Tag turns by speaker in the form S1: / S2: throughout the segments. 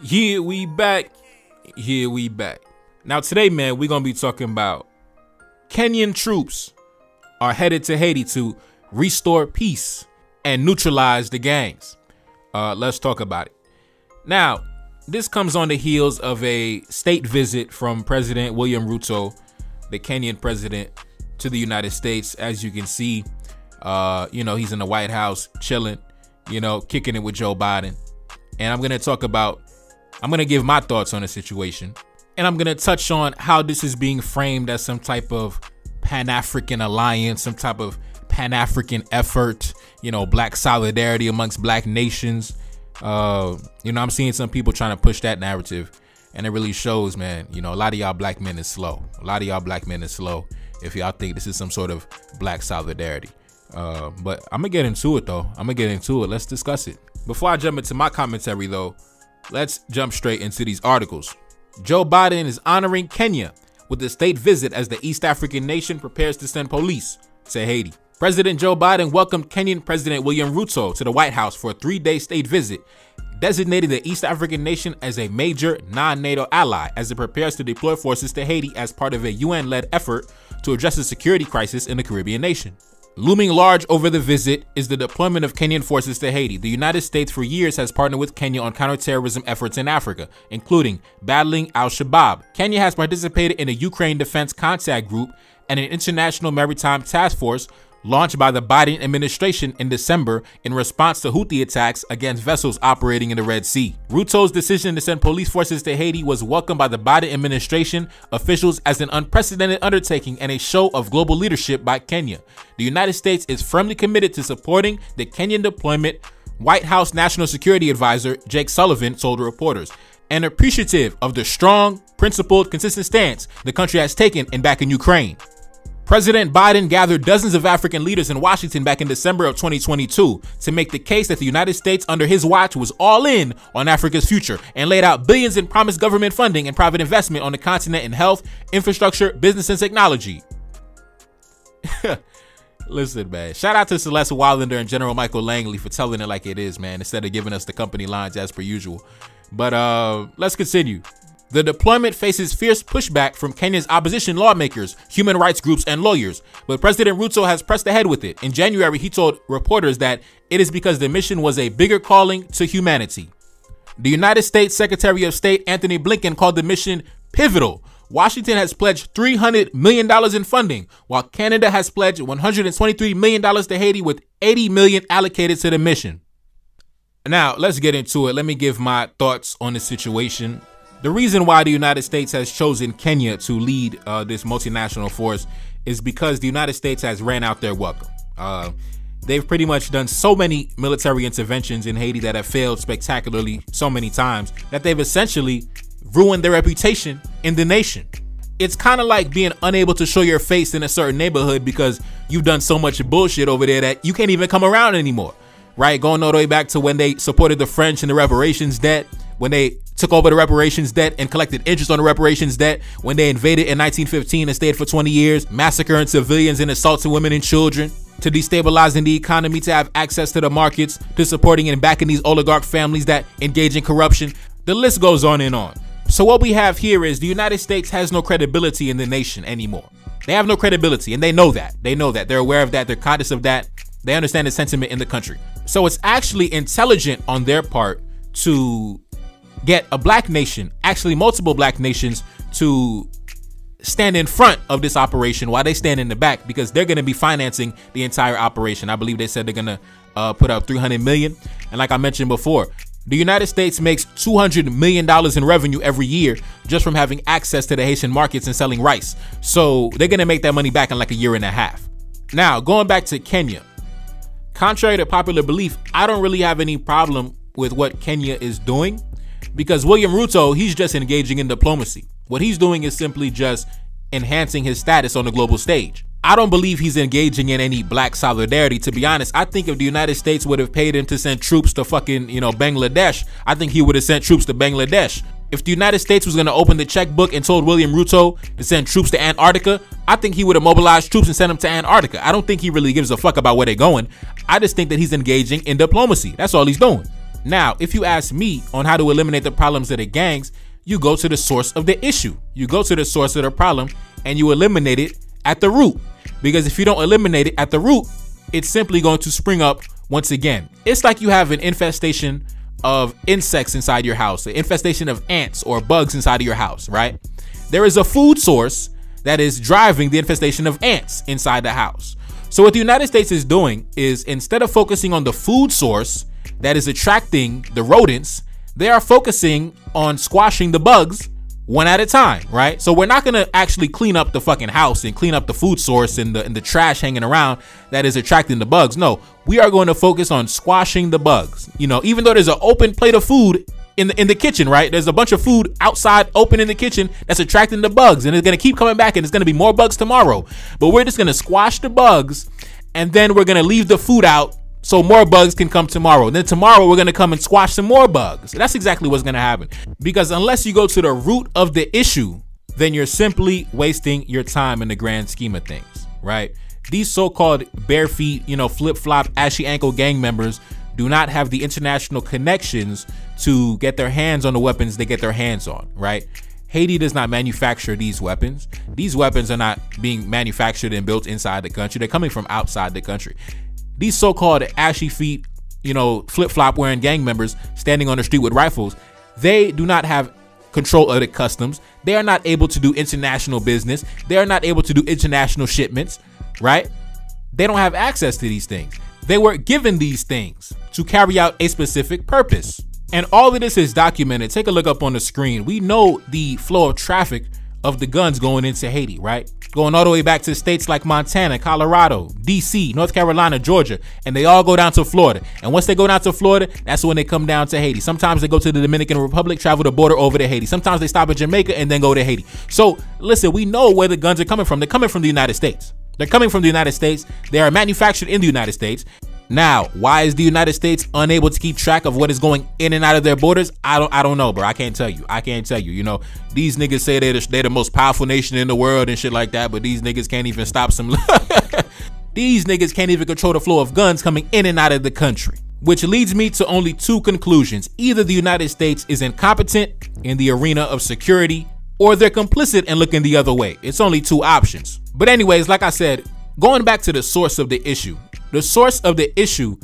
S1: Here we back. Here we back. Now today, man, we're going to be talking about Kenyan troops are headed to Haiti to restore peace and neutralize the gangs. Let's talk about it. Now, this comes on the heels of a state visit from President William Ruto, the Kenyan president, to the United States. As you can see, he's in the White House chilling, kicking it with Joe Biden. And I'm going to give my thoughts on the situation. And I'm going to touch on how this is being framed as some type of Pan-African alliance, some type of Pan-African effort, black solidarity amongst black nations. I'm seeing some people trying to push that narrative. And it really shows, man, a lot of y'all black men is slow. A lot of y'all black men is slow if y'all think this is some sort of black solidarity. But I'm going to get into it, though. Let's discuss it. Before I jump into my commentary, though, let's jump straight into these articles. Joe Biden is honoring Kenya with a state visit as the East African nation prepares to send police to Haiti. President Joe Biden welcomed Kenyan President William Ruto to the White House for a 3-day state visit, designating the East African nation as a major non-NATO ally as it prepares to deploy forces to Haiti as part of a UN-led effort to address the security crisis in the Caribbean nation. Looming large over the visit is the deployment of Kenyan forces to Haiti. The United States for years has partnered with Kenya on counterterrorism efforts in Africa, including battling al-Shabaab. Kenya has participated in a Ukraine Defense Contact Group and an International Maritime Task Force launched by the Biden administration in December in response to Houthi attacks against vessels operating in the Red Sea. Ruto's decision to send police forces to Haiti was welcomed by the Biden administration officials as an unprecedented undertaking and a show of global leadership by Kenya. The United States is firmly committed to supporting the Kenyan deployment, White House National Security Advisor Jake Sullivan told reporters, and appreciative of the strong, principled, consistent stance the country has taken in backing Ukraine. President Biden gathered dozens of African leaders in Washington back in December of 2022 to make the case that the United States under his watch was all in on Africa's future and laid out billions in promised government funding and private investment on the continent in health, infrastructure, business, and technology. Listen, man, shout out to Celeste Willander and General Michael Langley for telling it like it is, man, instead of giving us the company lines as per usual. But let's continue. The deployment faces fierce pushback from Kenya's opposition lawmakers, human rights groups, and lawyers, but President Ruto has pressed ahead with it. In January, he told reporters that it is because the mission was a bigger calling to humanity. The United States Secretary of State Anthony Blinken called the mission pivotal. Washington has pledged $300 million in funding, while Canada has pledged $123 million to Haiti, with $80 million allocated to the mission. Now, let's get into it. Let me give my thoughts on the situation. The reason why the United States has chosen Kenya to lead this multinational force is because the United States has ran out their welcome. They've pretty much done so many military interventions in Haiti that have failed spectacularly so many times that they've essentially ruined their reputation in the nation. It's kind of like being unable to show your face in a certain neighborhood because you've done so much bullshit over there that you can't even come around anymore, right? Going all the way back to when they supported the French in the reparations debt, when they took over the reparations debt and collected interest on the reparations debt, when they invaded in 1915 and stayed for 20 years, massacring civilians and assaulting women and children, to destabilizing the economy, to have access to the markets, to supporting and backing these oligarch families that engage in corruption. The list goes on and on. So what we have here is the United States has no credibility in the nation anymore. They have no credibility, and they know that. They know that. They're aware of that. They're conscious of that. They understand the sentiment in the country. So it's actually intelligent on their part to get a black nation, actually multiple black nations, to stand in front of this operation while they stand in the back, because they're going to be financing the entire operation. I believe they said they're going to put up $300 million. And like I mentioned before, the United States makes $200 million in revenue every year just from having access to the Haitian markets and selling rice. So they're going to make that money back in like a year and a half. Now, going back to Kenya, contrary to popular belief, I don't really have any problem with what Kenya is doing, because William Ruto, he's just engaging in diplomacy. What he's doing is simply just enhancing his status on the global stage. I don't believe he's engaging in any black solidarity, to be honest. I think if the United States would have paid him to send troops to fucking, Bangladesh, I think he would have sent troops to Bangladesh. If the United States was going to open the checkbook and told William Ruto to send troops to Antarctica, I think he would have mobilized troops and sent them to Antarctica. I don't think he really gives a fuck about where they're going. I just think that he's engaging in diplomacy. That's all he's doing. Now, if you ask me on how to eliminate the problems of the gangs, you go to the source of the issue. You go to the source of the problem and you eliminate it at the root. Because if you don't eliminate it at the root, it's simply going to spring up once again. It's like you have an infestation of insects inside your house, an infestation of ants or bugs inside of your house, right? There is a food source that is driving the infestation of ants inside the house. So what the United States is doing is, instead of focusing on the food source that is attracting the rodents, they are focusing on squashing the bugs one at a time, right? So we're not gonna actually clean up the fucking house and clean up the food source and the trash hanging around that is attracting the bugs. No, we are going to focus on squashing the bugs. You know, even though there's an open plate of food in the kitchen, right? There's a bunch of food outside open in the kitchen that's attracting the bugs, and it's gonna keep coming back, and it's gonna be more bugs tomorrow. But we're just gonna squash the bugs, and then we're gonna leave the food out so more bugs can come tomorrow. And then tomorrow we're gonna come and squash some more bugs. That's exactly what's gonna happen. Because unless you go to the root of the issue, then you're simply wasting your time in the grand scheme of things, right? These so-called bare feet, you know, flip-flop, ashy ankle gang members do not have the international connections to get their hands on the weapons they get their hands on, right? Haiti does not manufacture these weapons. These weapons are not being manufactured and built inside the country. They're coming from outside the country. These so-called ashy feet, you know, flip-flop wearing gang members standing on the street with rifles, they do not have control of the customs. They are not able to do international business. They are not able to do international shipments, right? They don't have access to these things. They were given these things to carry out a specific purpose. And all of this is documented. Take a look up on the screen. We know the flow of traffic of the guns going into Haiti, right? Going all the way back to states like Montana, Colorado, DC, North Carolina, Georgia, and they all go down to Florida. And once they go down to Florida, that's when they come down to Haiti. Sometimes they go to the Dominican Republic, travel the border over to Haiti. Sometimes they stop at Jamaica and then go to Haiti. So listen, we know where the guns are coming from. They're coming from the United States. They're coming from the United States. They are manufactured in the United States. Now, why is the United States unable to keep track of what is going in and out of their borders? I don't know, bro. I can't tell you. You know, these niggas say they're the most powerful nation in the world and shit like that, but these niggas can't even stop some. These niggas can't even control the flow of guns coming in and out of the country. Which leads me to only two conclusions. Either the United States is incompetent in the arena of security, or they're complicit and looking the other way. It's only two options. But anyways, like I said, going back to the source of the issue. The source of the issue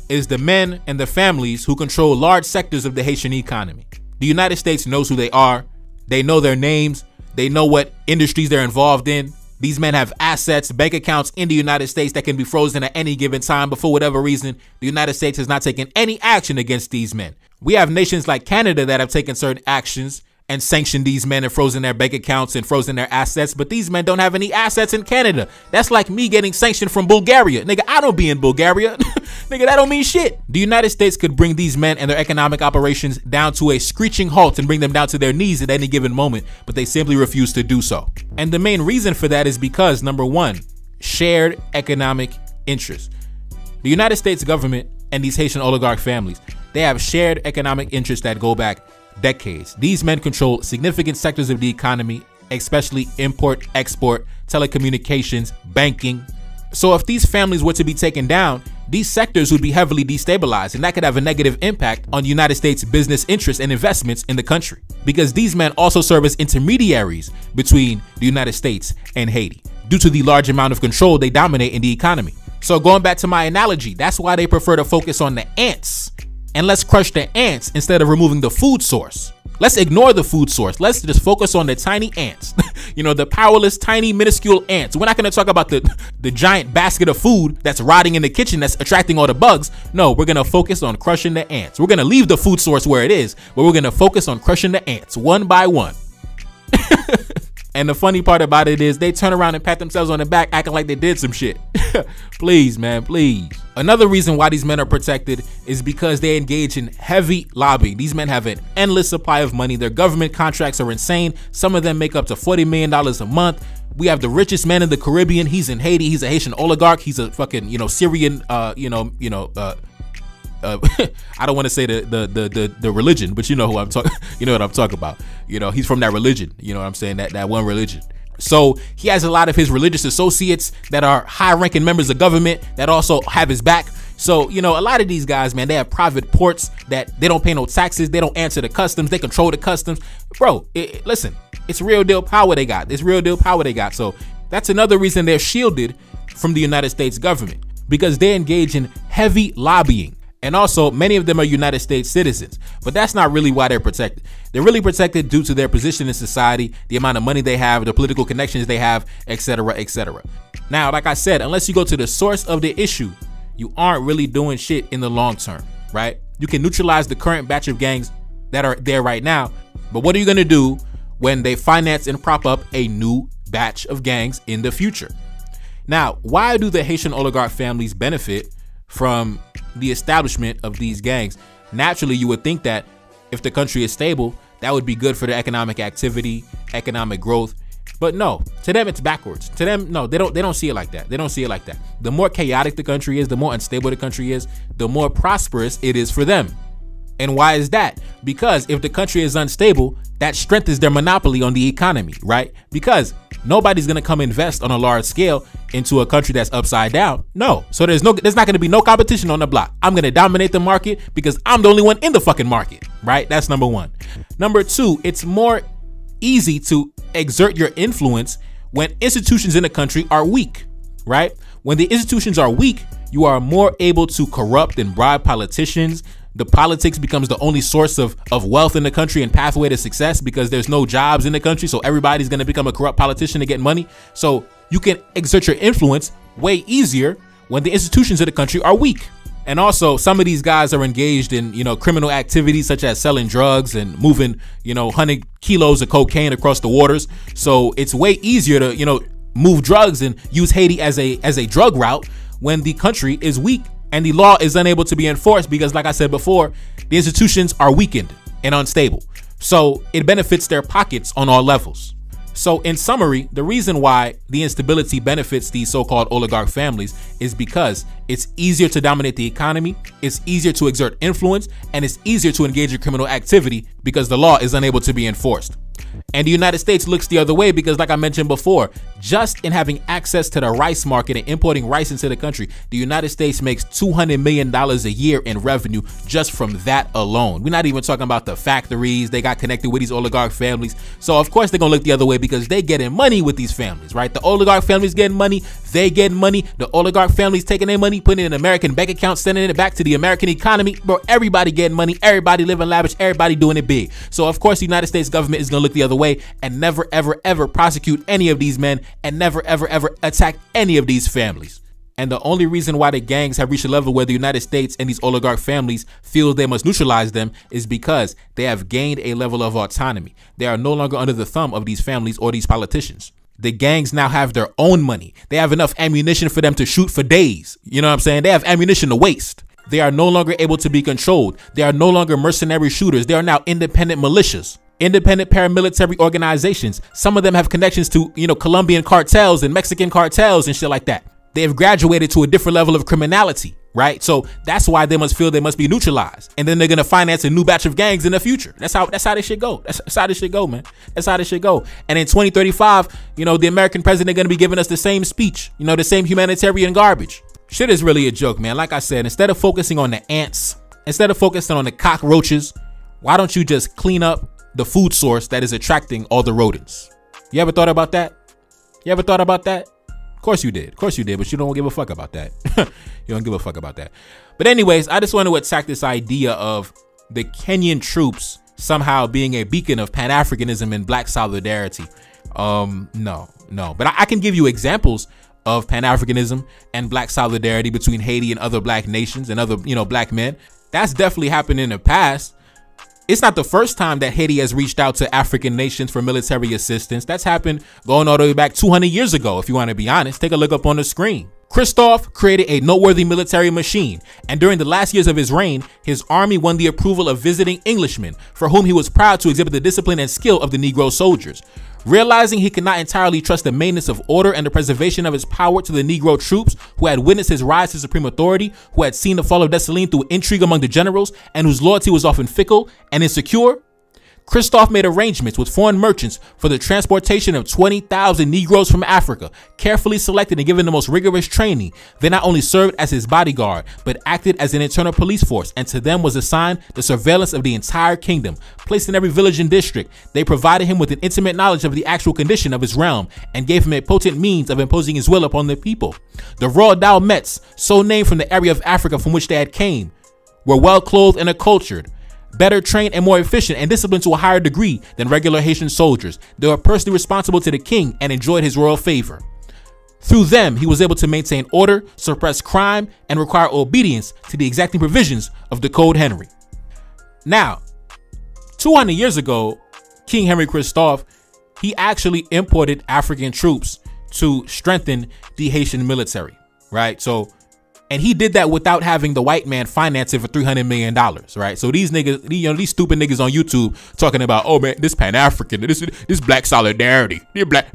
S1: is the men and the families who control large sectors of the Haitian economy. The United States knows who they are. They know their names. They know what industries they're involved in. These men have assets, bank accounts in the United States that can be frozen at any given time, but for whatever reason, the United States has not taken any action against these men. We have nations like Canada that have taken certain actions and sanctioned these men and frozen their bank accounts and frozen their assets, but these men don't have any assets in Canada. That's like me getting sanctioned from Bulgaria. Nigga, I don't be in Bulgaria. Nigga, that don't mean shit. The United States could bring these men and their economic operations down to a screeching halt and bring them down to their knees at any given moment, but they simply refuse to do so. And the main reason for that is because, number one, shared economic interests. The United States government and these Haitian oligarch families, they have shared economic interests that go back decades. These men control significant sectors of the economy, especially import, export, telecommunications, banking. So if these families were to be taken down, these sectors would be heavily destabilized, and that could have a negative impact on the United States business interests and investments in the country, because these men also serve as intermediaries between the United States and Haiti due to the large amount of control they dominate in the economy. So going back to my analogy, that's why they prefer to focus on the ants. And let's crush the ants instead of removing the food source. Let's ignore the food source. Let's just focus on the tiny ants. You know, the powerless, tiny, minuscule ants. We're not going to talk about the giant basket of food that's rotting in the kitchen that's attracting all the bugs. No, we're going to focus on crushing the ants. We're going to leave the food source where it is, but we're going to focus on crushing the ants one by one. And the funny part about it is they turn around and pat themselves on the back acting like they did some shit. Please, man, please. Another reason why these men are protected is because they engage in heavy lobbying. These men have an endless supply of money. Their government contracts are insane. Some of them make up to $40 million a month. We have the richest man in the Caribbean. He's in Haiti. He's a Haitian oligarch. He's a fucking, Syrian, I don't want to say the religion, but you know who I'm talking. You know what I'm talking about. He's from that religion. You know what I'm saying? That one religion. So he has a lot of his religious associates that are high-ranking members of government that also have his back. So, you know, a lot of these guys, man, they have private ports that they don't pay no taxes. They don't answer the customs. They control the customs. Bro, listen, it's real deal power they got. It's real deal power they got. So that's another reason they're shielded from the United States government, because they engage in heavy lobbying. And also, many of them are United States citizens, but that's not really why they're protected. They're really protected due to their position in society, the amount of money they have, the political connections they have, etc., etc. Now, like I said, unless you go to the source of the issue, you aren't really doing shit in the long term, right? You can neutralize the current batch of gangs that are there right now, but what are you gonna do when they finance and prop up a new batch of gangs in the future? Now, why do the Haitian oligarch families benefit from the establishment of these gangs? Naturally, you would think that if the country is stable, that would be good for the economic activity, economic growth. But no, to them it's backwards. To them, no, they don't see it like that. They don't see it like that. The more chaotic the country is, the more unstable the country is, the more prosperous it is for them. And why is that? Because if the country is unstable, that strengthens their monopoly on the economy, right? Because nobody's gonna come invest on a large scale into a country that's upside down. No. So there's not gonna be no competition on the block. I'm gonna dominate the market because I'm the only one in the fucking market, right? That's number one. Number two, it's more easy to exert your influence when institutions in the country are weak, right? When the institutions are weak, you are more able to corrupt and bribe politicians. The politics becomes the only source of wealth in the country and pathway to success, because there's no jobs in the country. So everybody's going to become a corrupt politician to get money. So you can exert your influence way easier when the institutions of the country are weak. And also, some of these guys are engaged in, you know, criminal activities such as selling drugs and moving, you know, 100 kilos of cocaine across the waters. So it's way easier to, you know, move drugs and use Haiti as a drug route when the country is weak and the law is unable to be enforced, because, like I said before, the institutions are weakened and unstable. So it benefits their pockets on all levels. So in summary, the reason why the instability benefits these so-called oligarch families is because it's easier to dominate the economy, it's easier to exert influence, and it's easier to engage in criminal activity because the law is unable to be enforced. And the United States looks the other way because, like I mentioned before, just in having access to the rice market and importing rice into the country, the United States makes $200 million a year in revenue just from that alone. We're not even talking about the factories they got connected with these oligarch families. So of course they're gonna look the other way because they getting money with these families, right? The oligarch families getting money, they getting money. The oligarch families taking their money, putting it in an American bank account, sending it back to the American economy. Bro, everybody getting money, everybody living lavish, everybody doing it big. So of course the United States government is gonna look the other way and never ever ever prosecute any of these men and never ever ever attack any of these families. And the only reason why the gangs have reached a level where the United States and these oligarch families feel they must neutralize them is because they have gained a level of autonomy. They are no longer under the thumb of these families or these politicians. The gangs now have their own money. They have enough ammunition for them to shoot for days. You know what I'm saying? They have ammunition to waste. They are no longer able to be controlled. They are no longer mercenary shooters. They are now independent militias, independent paramilitary organizations. Some of them have connections to, you know, Colombian cartels and Mexican cartels and shit like that. They have graduated to a different level of criminality, right? So that's why they must feel they must be neutralized. And then they're going to finance a new batch of gangs in the future. That's how this shit go. That's how this shit go, man. That's how this shit go. And in 2035, you know, the American president going to be giving us the same speech, you know, the same humanitarian garbage. Shit is really a joke, man. Like I said, instead of focusing on the ants, instead of focusing on the cockroaches, why don't you just clean up the food source that is attracting all the rodents? You ever thought about that? You ever thought about that? Of course you did, but you don't give a fuck about that. You don't give a fuck about that. But anyways, I just want to attack this idea of the Kenyan troops somehow being a beacon of Pan-Africanism and black solidarity. No, but I can give you examples of Pan-Africanism and black solidarity between Haiti and other black nations and other, you know, black men. That's definitely happened in the past. It's not the first time that Haiti has reached out to African nations for military assistance. That's happened going all the way back 200 years ago, if you want to be honest. Take a look up on the screen. Christophe created a noteworthy military machine, and during the last years of his reign, his army won the approval of visiting Englishmen, for whom he was proud to exhibit the discipline and skill of the Negro soldiers. Realizing he could not entirely trust the maintenance of order and the preservation of his power to the Negro troops who had witnessed his rise to supreme authority, who had seen the fall of Dessalines through intrigue among the generals, and whose loyalty was often fickle and insecure, Christophe made arrangements with foreign merchants for the transportation of 20,000 Negroes from Africa, carefully selected and given the most rigorous training. They not only served as his bodyguard, but acted as an internal police force, and to them was assigned the surveillance of the entire kingdom. Placed in every village and district, they provided him with an intimate knowledge of the actual condition of his realm and gave him a potent means of imposing his will upon the people. The Royal Dalmets, so named from the area of Africa from which they had came, were well clothed and acculturated, better trained and more efficient and disciplined to a higher degree than regular Haitian soldiers. They were personally responsible to the king and enjoyed his royal favor. Through them, he was able to maintain order, suppress crime, and require obedience to the exacting provisions of the Code Henry. Now, 200 years ago, King Henry Christophe, he actually imported African troops to strengthen the Haitian military, right? So, and he did that without having the white man finance it for $300 million, right? So these niggas, these stupid niggas on YouTube talking about, oh man, this Pan-African, this black solidarity,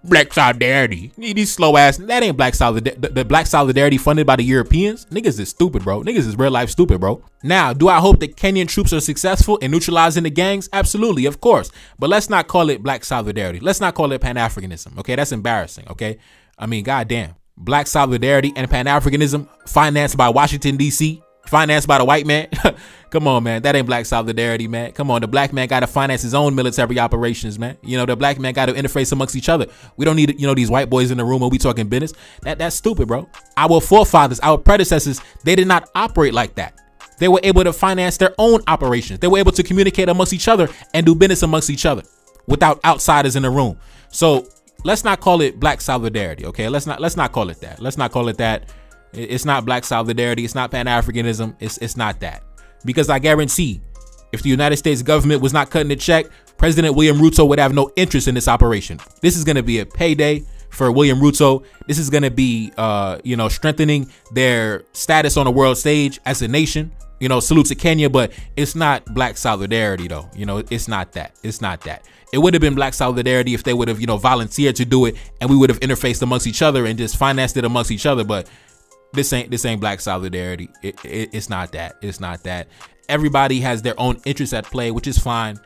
S1: black solidarity. These slow ass, that ain't black solidarity. The black solidarity funded by the Europeans. Niggas is stupid, bro. Niggas is real life stupid, bro. Now, do I hope that Kenyan troops are successful in neutralizing the gangs? Absolutely, of course. But let's not call it black solidarity. Let's not call it Pan-Africanism, okay? That's embarrassing, okay? I mean, goddamn. Black solidarity and Pan-Africanism financed by Washington, D.C., financed by the white man. Come on, man. That ain't black solidarity, man. Come on. The black man got to finance his own military operations, man. You know, the black man got to interface amongst each other. We don't need, these white boys in the room when we talking business. That's stupid, bro. Our forefathers, our predecessors, they did not operate like that. They were able to finance their own operations. They were able to communicate amongst each other and do business amongst each other without outsiders in the room. So let's not call it black solidarity, okay? Let's not call it that. Let's not call it that. It's not black solidarity. It's not Pan-Africanism. It's not that. Because I guarantee, if the United States government was not cutting the check, President William Ruto would have no interest in this operation. This is going to be a payday for William Ruto. This is going to be, strengthening their status on the world stage as a nation. Salute to Kenya, but it's not black solidarity though. It's not that. It's not that. It would have been black solidarity if they would have, volunteered to do it and we would have interfaced amongst each other and just financed it amongst each other. But this ain't black solidarity. It's not that. It's not that. Everybody has their own interests at play, which is fine.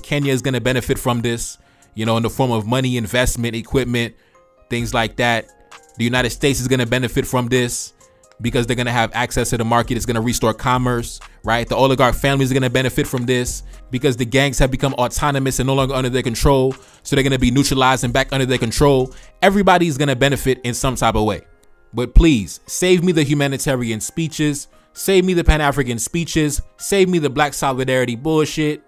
S1: Kenya is going to benefit from this, in the form of money, investment, equipment, things like that. The United States is going to benefit from this because they're going to have access to the market. It's going to restore commerce, right? The oligarch families are going to benefit from this because the gangs have become autonomous and no longer under their control. So they're going to be neutralized and back under their control. Everybody's going to benefit in some type of way. But please, save me the humanitarian speeches. Save me the Pan-African speeches. Save me the black solidarity bullshit.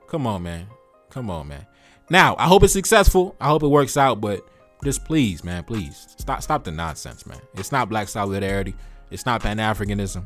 S1: Come on, man. Come on, man. Now, I hope it's successful. I hope it works out, but just please, man, please stop the nonsense, man. It's not black solidarity. It's not Pan-Africanism.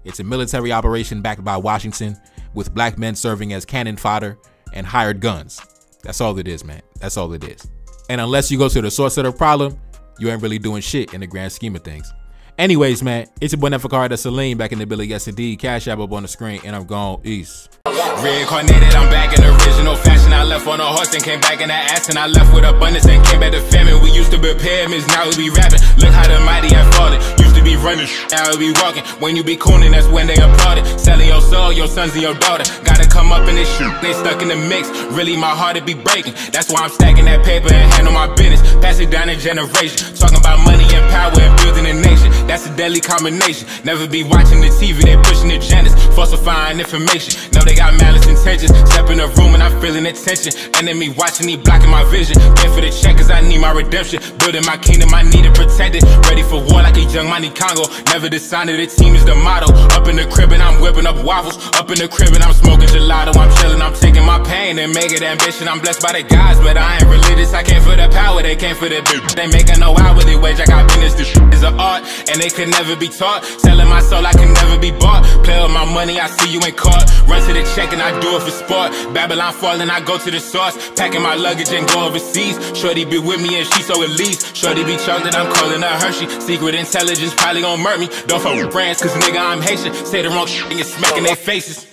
S1: It's a military operation backed by Washington with black men serving as cannon fodder and hired guns. That's all it is, man. That's all it is. And unless you go to the source of the problem, you ain't really doing shit in the grand scheme of things. Anyways, man, it's your boy Neferkari Salim back in the Billy. Yes, indeed. Cash App up on the screen, and I'm gone east.
S2: Reincarnated, I'm back in original fashion. I left on a horse and came back in that ass, and I left with abundance and came back to famine. We used to be pyramids, now we be rapping. Look how the mighty have fallen. Used to be running, now we be walking. When you be cooning, that's when they applauded. Selling your soul, your sons and your daughter. Gotta come up in this shit, they stuck in the mix. Really, my heart it be breaking. That's why I'm stacking that paper and handle my business. Pass it down in generation. Talking about money and power and building a nation. That's a deadly combination. Never be watching the TV, they pushing agendas, falsifying information. Know they got malice intentions. Step in the room and I'm feeling the tension. Enemy watching, he blocking my vision. Came for the check cause I need my redemption. Building my kingdom, I need it protected. Ready for war like a young Money Congo. Never decided the team is the motto. Up in the crib and I'm whipping up waffles. Up in the crib and I'm smoking gelato. I'm chilling, I'm taking my pain and make it ambition. I'm blessed by the gods, but I ain't religious. I came for the power, they came for the bitch. They making no hourly wage, I got business. This shit is an art and they could never be taught. Selling my soul, I can never be bought. Play with my money, I see you ain't caught. Run to the check and I do it for sport. Babylon falling, I go to the source. Packing my luggage and go overseas. Shorty be with me and she so elite. Shorty be chocolate, I'm calling her Hershey. Secret intelligence probably gon' murk me. Don't fuck with brands cause nigga I'm Haitian. Say the wrong shit and you're smacking their faces.